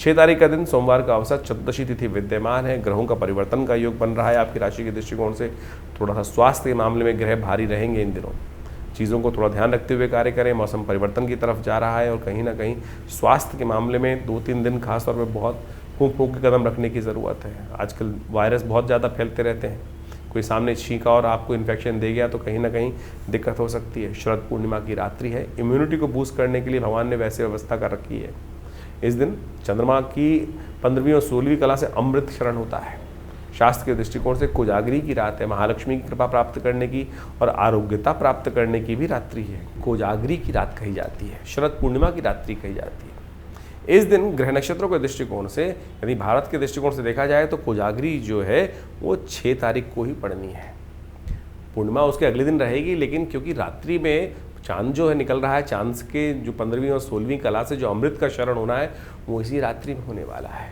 6 तारीख का दिन सोमवार का अवसर, चतुर्दशी तिथि विद्यमान है। ग्रहों का परिवर्तन का योग बन रहा है आपकी राशि के दृष्टिकोण से। थोड़ा सा स्वास्थ्य के मामले में ग्रह भारी रहेंगे इन दिनों, चीज़ों को थोड़ा ध्यान रखते हुए कार्य करें। मौसम परिवर्तन की तरफ जा रहा है और कहीं ना कहीं स्वास्थ्य के मामले में 2-3 दिन खासतौर पर बहुत फूंक फूंक के कदम रखने की ज़रूरत है। आजकल वायरस बहुत ज़्यादा फैलते रहते हैं, कोई सामने छींका और आपको इन्फेक्शन दे गया तो कहीं ना कहीं दिक्कत हो सकती है। शरद पूर्णिमा की रात्रि है, इम्यूनिटी को बूस्ट करने के लिए भगवान ने वैसे व्यवस्था कर रखी है। इस दिन चंद्रमा की 15वीं और 16वीं कला से अमृत शरण होता है। शास्त्र के दृष्टिकोण से कोजागरी की रात है, महालक्ष्मी की कृपा प्राप्त करने की और आरोग्यता प्राप्त करने की भी रात्रि है। कोजागरी की रात कही जाती है, शरद पूर्णिमा की रात्रि कही जाती है। इस दिन ग्रह नक्षत्रों के दृष्टिकोण से, यदि भारत के दृष्टिकोण से देखा जाए तो कोजागरी जो है वो 6 तारीख को ही पड़नी है। पूर्णिमा उसके अगले दिन रहेगी, लेकिन क्योंकि रात्रि में चांद जो है निकल रहा है, चांद के जो 15वीं और 16वीं कला से जो अमृत का शरण होना है वो इसी रात्रि में होने वाला है।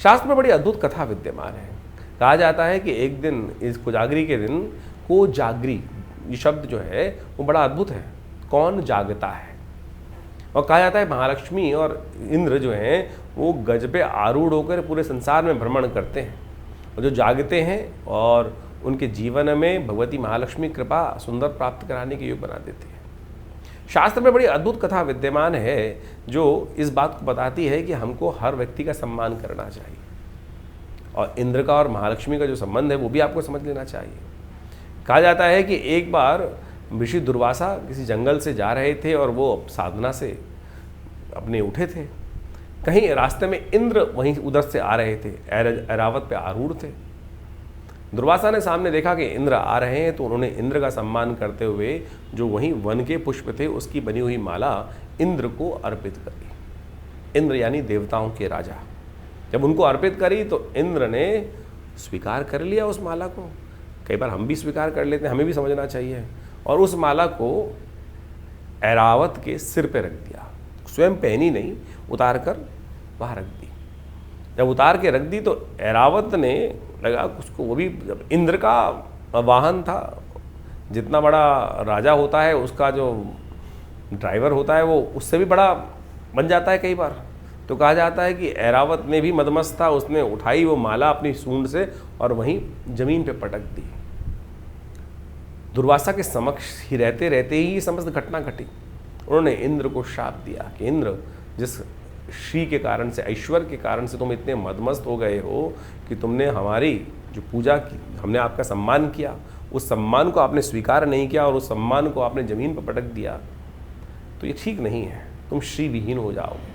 शास्त्र में बड़ी अद्भुत कथा विद्यमान है। कहा जाता है कि एक दिन, इस कोजागरी के दिन, कोजागरी ये शब्द जो है वो बड़ा अद्भुत है, कौन जागता है। और कहा जाता है महालक्ष्मी और इंद्र जो हैं वो गज पे आरूढ़ होकर पूरे संसार में भ्रमण करते हैं और जो जागते हैं और उनके जीवन में भगवती महालक्ष्मी कृपा सुंदर प्राप्त कराने के योग बना देती है। शास्त्र में बड़ी अद्भुत कथा विद्यमान है जो इस बात को बताती है कि हमको हर व्यक्ति का सम्मान करना चाहिए और इंद्र का और महालक्ष्मी का जो संबंध है वो भी आपको समझ लेना चाहिए। कहा जाता है कि एक बार ऋषि दुर्वासा किसी जंगल से जा रहे थे और वो साधना से अपने उठे थे। कहीं रास्ते में इंद्र वहीं उधर से आ रहे थे, ऐरावत पे आरूढ़ थे। दुर्वासा ने सामने देखा कि इंद्र आ रहे हैं तो उन्होंने इंद्र का सम्मान करते हुए जो वहीं वन के पुष्प थे उसकी बनी हुई माला इंद्र को अर्पित करी। इंद्र यानी देवताओं के राजा। जब उनको अर्पित करी तो इंद्र ने स्वीकार कर लिया उस माला को। कई बार हम भी स्वीकार कर लेते हैं, हमें भी समझना चाहिए। और उस माला को ऐरावत के सिर पे रख दिया, स्वयं पहनी नहीं, उतार कर वहाँ रख दी। जब उतार के रख दी तो ऐरावत ने लगा उसको, वो भी जब इंद्र का वाहन था, जितना बड़ा राजा होता है उसका जो ड्राइवर होता है वो उससे भी बड़ा बन जाता है कई बार। तो कहा जाता है कि ऐरावत ने भी मदमस्त था, उसने उठाई वो माला अपनी सूंड से और वहीं जमीन पे पटक दी। दुर्वासा के समक्ष ही रहते रहते ही समस्त घटना घटी। उन्होंने इंद्र को शाप दिया कि इंद्र, जिस श्री के कारण से, ऐश्वर्य के कारण से तुम इतने मदमस्त हो गए हो कि तुमने हमारी जो पूजा की, हमने आपका सम्मान किया, उस सम्मान को आपने स्वीकार नहीं किया और उस सम्मान को आपने जमीन पर पटक दिया, तो ये ठीक नहीं है, तुम श्री विहीन हो जाओगे।